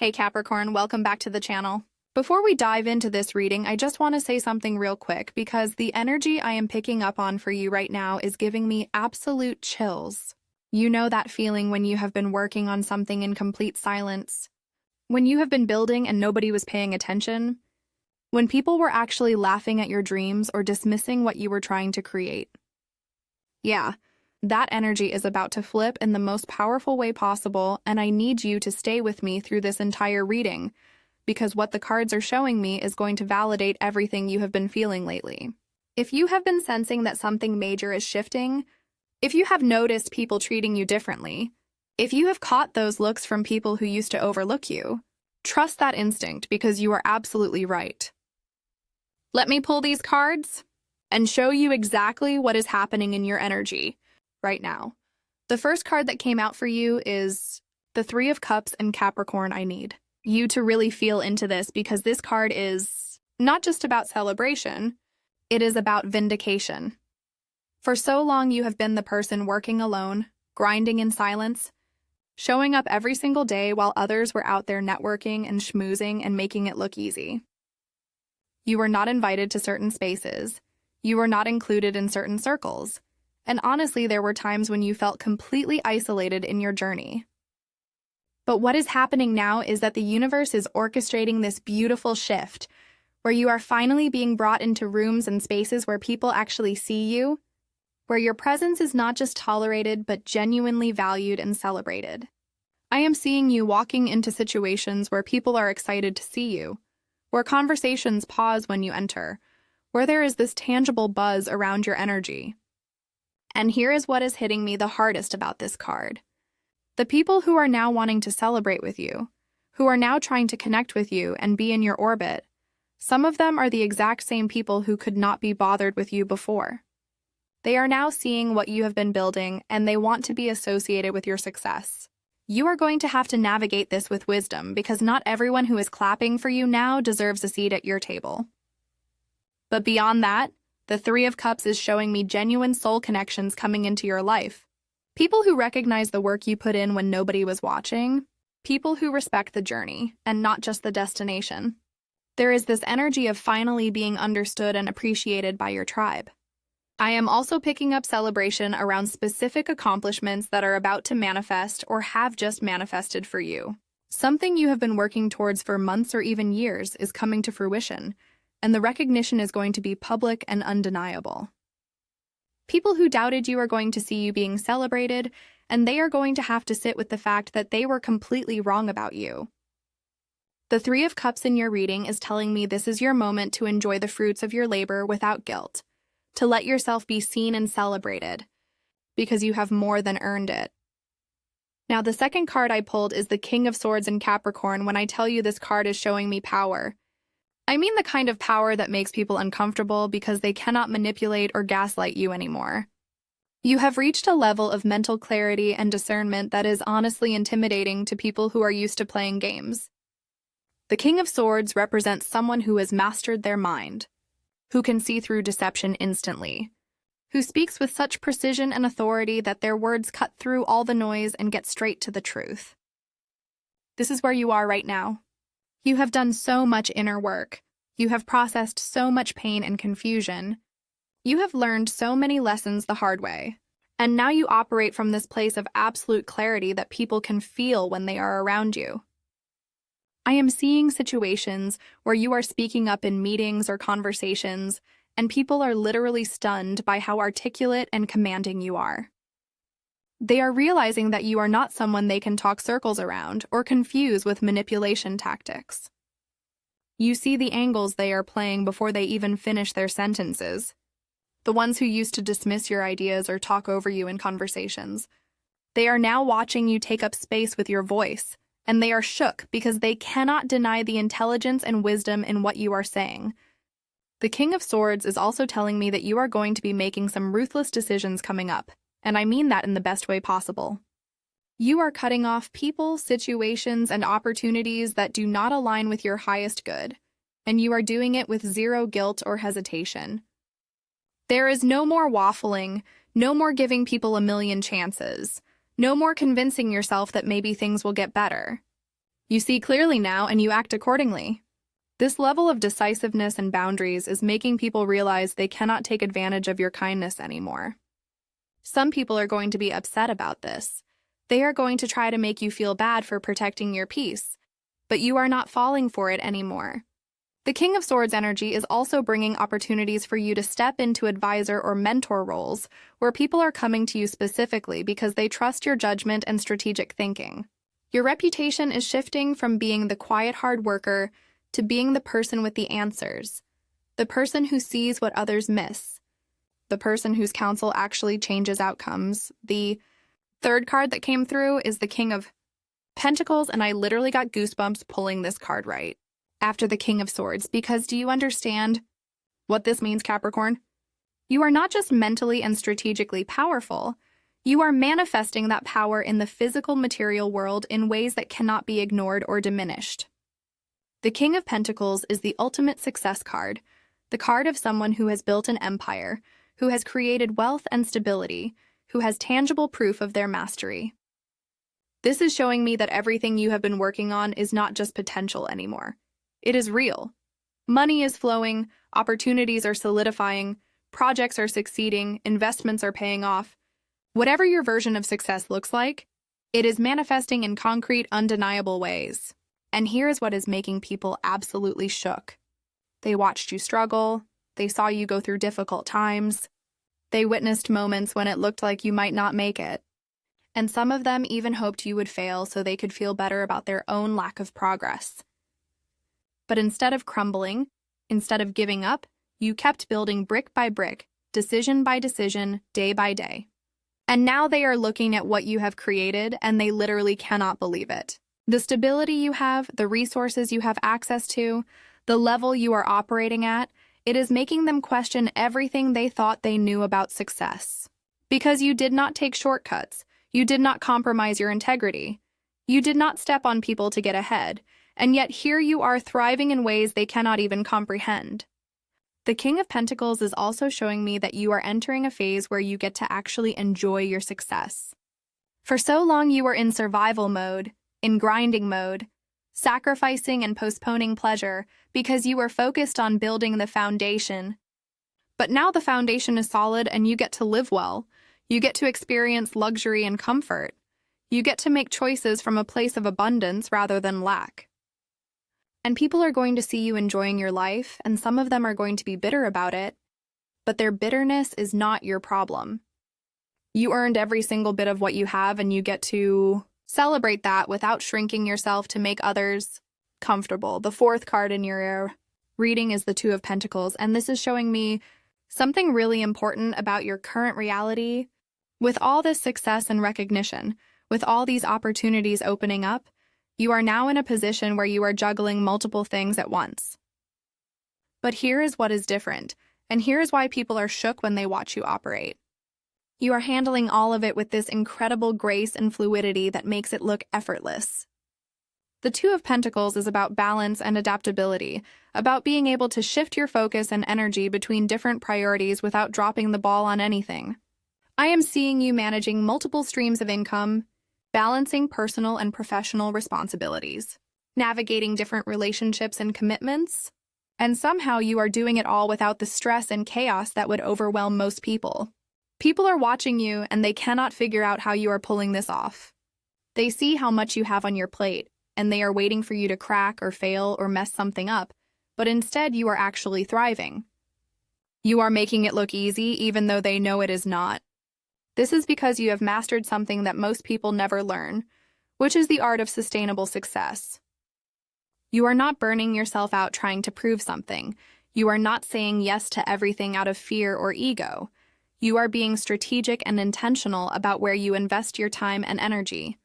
Hey Capricorn, welcome back to the channel. Before we dive into this reading, I just want to say something real quick because the energy I am picking up on for you right now is giving me absolute chills. You know that feeling when you have been working on something in complete silence, when you have been building and nobody was paying attention, when people were actually laughing at your dreams or dismissing what you were trying to create. Yeah. That energy is about to flip in the most powerful way possible, and I need you to stay with me through this entire reading, because what the cards are showing me is going to validate everything you have been feeling lately. If you have been sensing that something major is shifting, if you have noticed people treating you differently, if you have caught those looks from people who used to overlook you, trust that instinct because you are absolutely right. Let me pull these cards and show you exactly what is happening in your energy right now. The first card that came out for you is the Three of Cups and Capricorn. I need you to really feel into this because this card is not just about celebration, it is about vindication. For so long, you have been the person working alone, grinding in silence, showing up every single day while others were out there networking and schmoozing and making it look easy. You were not invited to certain spaces. You were not included in certain circles. And honestly, there were times when you felt completely isolated in your journey. But what is happening now is that the universe is orchestrating this beautiful shift where you are finally being brought into rooms and spaces where people actually see you, where your presence is not just tolerated but genuinely valued and celebrated. I am seeing you walking into situations where people are excited to see you, where conversations pause when you enter, where there is this tangible buzz around your energy. And here is what is hitting me the hardest about this card. The people who are now wanting to celebrate with you, who are now trying to connect with you and be in your orbit, some of them are the exact same people who could not be bothered with you before. They are now seeing what you have been building and they want to be associated with your success. You are going to have to navigate this with wisdom because not everyone who is clapping for you now deserves a seat at your table. But beyond that, the Three of Cups is showing me genuine soul connections coming into your life. People who recognize the work you put in when nobody was watching. People who respect the journey and not just the destination. There is this energy of finally being understood and appreciated by your tribe. I am also picking up celebration around specific accomplishments that are about to manifest or have just manifested for you. Something you have been working towards for months or even years is coming to fruition, and the recognition is going to be public and undeniable. People who doubted you are going to see you being celebrated, and they are going to have to sit with the fact that they were completely wrong about you. The Three of Cups in your reading is telling me this is your moment to enjoy the fruits of your labor without guilt, to let yourself be seen and celebrated, because you have more than earned it. Now, the second card I pulled is the King of Swords in Capricorn. When I tell you this card is showing me power, I mean the kind of power that makes people uncomfortable because they cannot manipulate or gaslight you anymore. You have reached a level of mental clarity and discernment that is honestly intimidating to people who are used to playing games. The King of Swords represents someone who has mastered their mind, who can see through deception instantly, who speaks with such precision and authority that their words cut through all the noise and get straight to the truth. This is where you are right now. You have done so much inner work. You have processed so much pain and confusion. You have learned so many lessons the hard way. And now you operate from this place of absolute clarity that people can feel when they are around you. I am seeing situations where you are speaking up in meetings or conversations, and people are literally stunned by how articulate and commanding you are. They are realizing that you are not someone they can talk circles around or confuse with manipulation tactics. You see the angles they are playing before they even finish their sentences. The ones who used to dismiss your ideas or talk over you in conversations. They are now watching you take up space with your voice, and they are shook because they cannot deny the intelligence and wisdom in what you are saying. The King of Swords is also telling me that you are going to be making some ruthless decisions coming up. And I mean that in the best way possible. You are cutting off people, situations, and opportunities that do not align with your highest good, and you are doing it with zero guilt or hesitation. There is no more waffling, no more giving people a million chances, no more convincing yourself that maybe things will get better. You see clearly now and you act accordingly. This level of decisiveness and boundaries is making people realize they cannot take advantage of your kindness anymore. Some people are going to be upset about this. They are going to try to make you feel bad for protecting your peace, but you are not falling for it anymore. The King of Swords energy is also bringing opportunities for you to step into advisor or mentor roles where people are coming to you specifically because they trust your judgment and strategic thinking. Your reputation is shifting from being the quiet hard worker to being the person with the answers, the person who sees what others miss, the person whose counsel actually changes outcomes. The third card that came through is the King of Pentacles, and I literally got goosebumps pulling this card right after the King of Swords, because do you understand what this means, Capricorn? You are not just mentally and strategically powerful, you are manifesting that power in the physical material world in ways that cannot be ignored or diminished. The King of Pentacles is the ultimate success card, the card of someone who has built an empire, who has created wealth and stability, who has tangible proof of their mastery. This is showing me that everything you have been working on is not just potential anymore. It is real. Money is flowing, opportunities are solidifying, projects are succeeding, investments are paying off. Whatever your version of success looks like, it is manifesting in concrete, undeniable ways. And here is what is making people absolutely shook. They watched you struggle, they saw you go through difficult times, they witnessed moments when it looked like you might not make it. And some of them even hoped you would fail so they could feel better about their own lack of progress. But instead of crumbling, instead of giving up, you kept building brick by brick, decision by decision, day by day. And now they are looking at what you have created and they literally cannot believe it. The stability you have, the resources you have access to, the level you are operating at, it is making them question everything they thought they knew about success. Because you did not take shortcuts, you did not compromise your integrity, you did not step on people to get ahead, and yet here you are thriving in ways they cannot even comprehend. The King of Pentacles is also showing me that you are entering a phase where you get to actually enjoy your success. For so long you were in survival mode, in grinding mode, sacrificing and postponing pleasure because you were focused on building the foundation. But now the foundation is solid and you get to live well. You get to experience luxury and comfort. You get to make choices from a place of abundance rather than lack. And people are going to see you enjoying your life, and some of them are going to be bitter about it, but their bitterness is not your problem. You earned every single bit of what you have, and you get to celebrate that without shrinking yourself to make others comfortable. The fourth card in your reading is the Two of Pentacles, and this is showing me something really important about your current reality. With all this success and recognition, with all these opportunities opening up, you are now in a position where you are juggling multiple things at once. But here is what is different, and here is why people are shook when they watch you operate. You are handling all of it with this incredible grace and fluidity that makes it look effortless. The Two of Pentacles is about balance and adaptability, about being able to shift your focus and energy between different priorities without dropping the ball on anything. I am seeing you managing multiple streams of income, balancing personal and professional responsibilities, navigating different relationships and commitments, and somehow you are doing it all without the stress and chaos that would overwhelm most people. People are watching you and they cannot figure out how you are pulling this off. They see how much you have on your plate, and they are waiting for you to crack or fail or mess something up, but instead you are actually thriving. You are making it look easy even though they know it is not. This is because you have mastered something that most people never learn, which is the art of sustainable success. You are not burning yourself out trying to prove something. You are not saying yes to everything out of fear or ego. You are being strategic and intentional about where you invest your time and energy.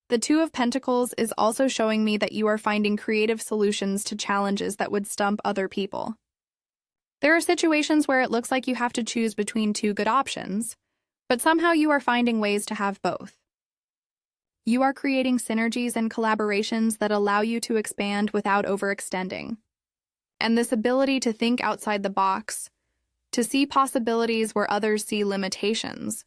The Two of Pentacles is also showing me that you are finding creative solutions to challenges that would stump other people. There are situations where it looks like you have to choose between two good options, but somehow you are finding ways to have both. You are creating synergies and collaborations that allow you to expand without overextending. And this ability to think outside the box, to see possibilities where others see limitations,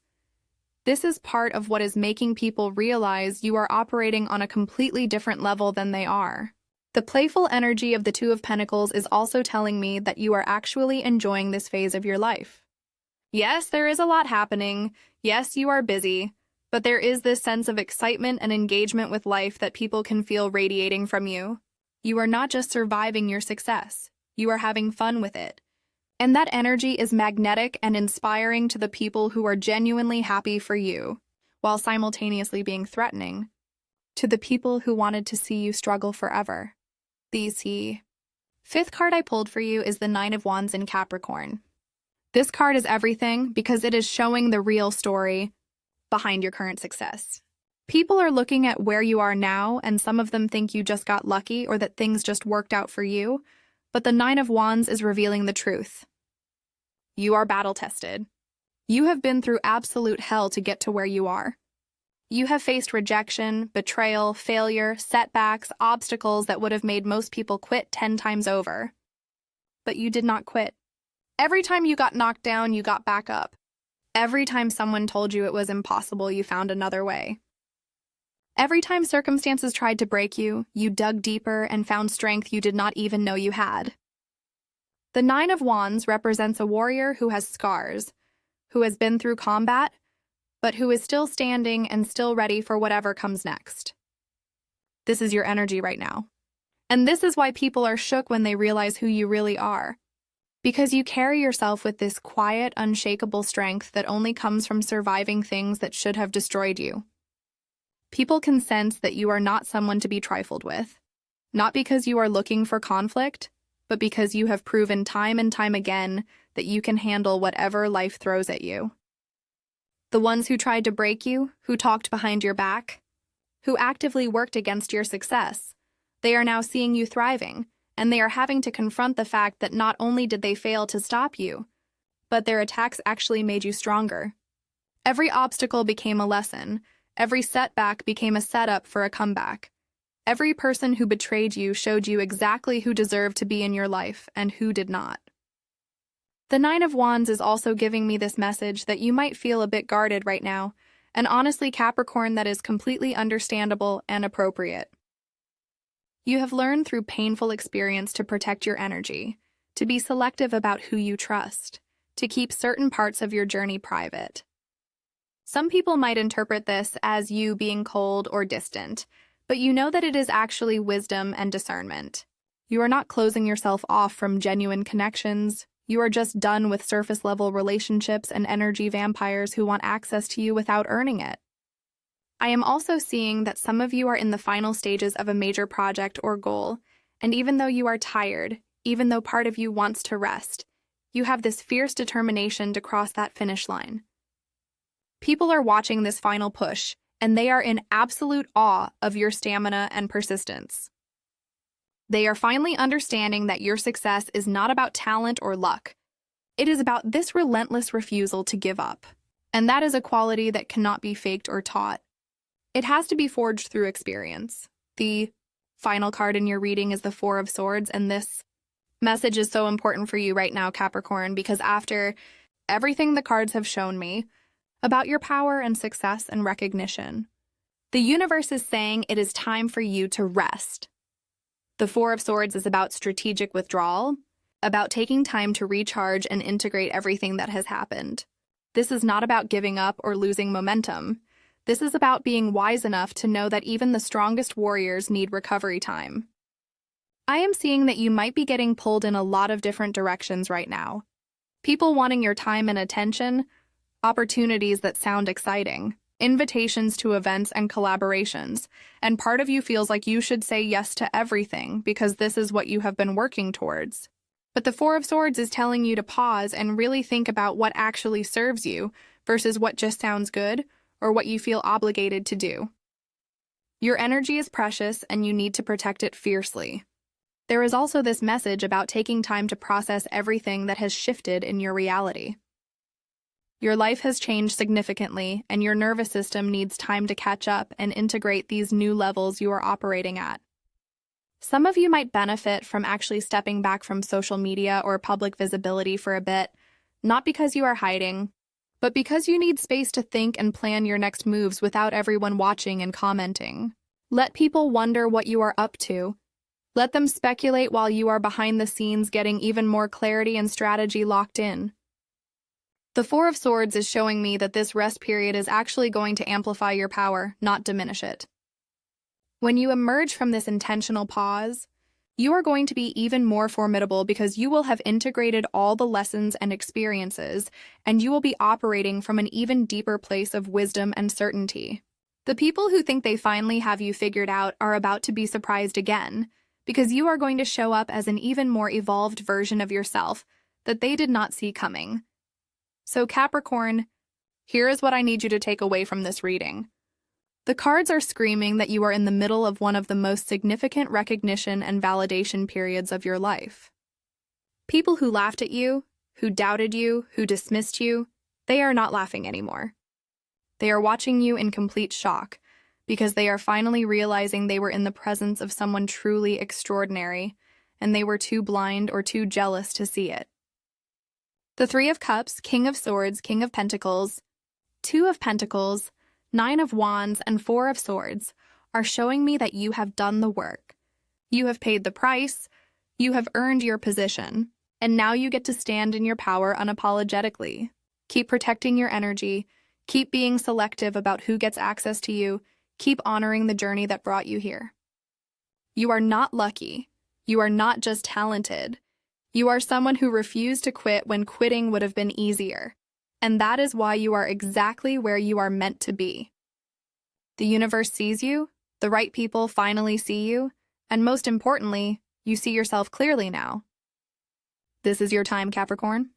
This is part of what is making people realize you are operating on a completely different level than they are. The playful energy of the Two of Pentacles is also telling me that you are actually enjoying this phase of your life. Yes, there is a lot happening. Yes, you are busy. But there is this sense of excitement and engagement with life that people can feel radiating from you. You are not just surviving your success. You are having fun with it. And that energy is magnetic and inspiring to the people who are genuinely happy for you, while simultaneously being threatening to the people who wanted to see you struggle forever. The fifth card I pulled for you is the Nine of Wands in Capricorn. This card is everything because it is showing the real story behind your current success. People are looking at where you are now, and some of them think you just got lucky or that things just worked out for you, but the Nine of Wands is revealing the truth. You are battle-tested. You have been through absolute hell to get to where you are. You have faced rejection, betrayal, failure, setbacks, obstacles that would have made most people quit 10 times over. But you did not quit. Every time you got knocked down, you got back up. Every time someone told you it was impossible, you found another way. Every time circumstances tried to break you, you dug deeper and found strength you did not even know you had. The Nine of Wands represents a warrior who has scars, who has been through combat, but who is still standing and still ready for whatever comes next. This is your energy right now. And this is why people are shook when they realize who you really are. Because you carry yourself with this quiet, unshakable strength that only comes from surviving things that should have destroyed you. People can sense that you are not someone to be trifled with, not because you are looking for conflict, but because you have proven time and time again that you can handle whatever life throws at you. The ones who tried to break you, who talked behind your back, who actively worked against your success, they are now seeing you thriving, and they are having to confront the fact that not only did they fail to stop you, but their attacks actually made you stronger. Every obstacle became a lesson. Every setback became a setup for a comeback. Every person who betrayed you showed you exactly who deserved to be in your life and who did not. The Nine of Wands is also giving me this message that you might feel a bit guarded right now, and honestly, Capricorn, that is completely understandable and appropriate. You have learned through painful experience to protect your energy, to be selective about who you trust, to keep certain parts of your journey private. Some people might interpret this as you being cold or distant, but you know that it is actually wisdom and discernment. You are not closing yourself off from genuine connections. You are just done with surface-level relationships and energy vampires who want access to you without earning it. I am also seeing that some of you are in the final stages of a major project or goal, and even though you are tired, even though part of you wants to rest, you have this fierce determination to cross that finish line. People are watching this final push, and they are in absolute awe of your stamina and persistence. They are finally understanding that your success is not about talent or luck. It is about this relentless refusal to give up, and that is a quality that cannot be faked or taught. It has to be forged through experience. The final card in your reading is the Four of Swords, and this message is so important for you right now, Capricorn, because after everything the cards have shown me about your power and success and recognition, the universe is saying it is time for you to rest. The Four of Swords is about strategic withdrawal, about taking time to recharge and integrate everything that has happened. This is not about giving up or losing momentum. This is about being wise enough to know that even the strongest warriors need recovery time. I am seeing that you might be getting pulled in a lot of different directions right now. People wanting your time and attention, opportunities that sound exciting, invitations to events and collaborations, and part of you feels like you should say yes to everything because this is what you have been working towards. But the Four of Swords is telling you to pause and really think about what actually serves you versus what just sounds good or what you feel obligated to do. Your energy is precious and you need to protect it fiercely. There is also this message about taking time to process everything that has shifted in your reality. Your life has changed significantly, and your nervous system needs time to catch up and integrate these new levels you are operating at. Some of you might benefit from actually stepping back from social media or public visibility for a bit, not because you are hiding, but because you need space to think and plan your next moves without everyone watching and commenting. Let people wonder what you are up to. Let them speculate while you are behind the scenes getting even more clarity and strategy locked in. The Four of Swords is showing me that this rest period is actually going to amplify your power, not diminish it. When you emerge from this intentional pause, you are going to be even more formidable because you will have integrated all the lessons and experiences, and you will be operating from an even deeper place of wisdom and certainty. The people who think they finally have you figured out are about to be surprised again, because you are going to show up as an even more evolved version of yourself that they did not see coming. So Capricorn, here is what I need you to take away from this reading. The cards are screaming that you are in the middle of one of the most significant recognition and validation periods of your life. People who laughed at you, who doubted you, who dismissed you, they are not laughing anymore. They are watching you in complete shock because they are finally realizing they were in the presence of someone truly extraordinary, and they were too blind or too jealous to see it. The Three of Cups, King of Swords, King of Pentacles, Two of Pentacles, Nine of Wands, and Four of Swords are showing me that you have done the work. You have paid the price, you have earned your position, and now you get to stand in your power unapologetically. Keep protecting your energy, keep being selective about who gets access to you, keep honoring the journey that brought you here. You are not lucky. You are not just talented. You are someone who refused to quit when quitting would have been easier. And that is why you are exactly where you are meant to be. The universe sees you, the right people finally see you, and most importantly, you see yourself clearly now. This is your time, Capricorn.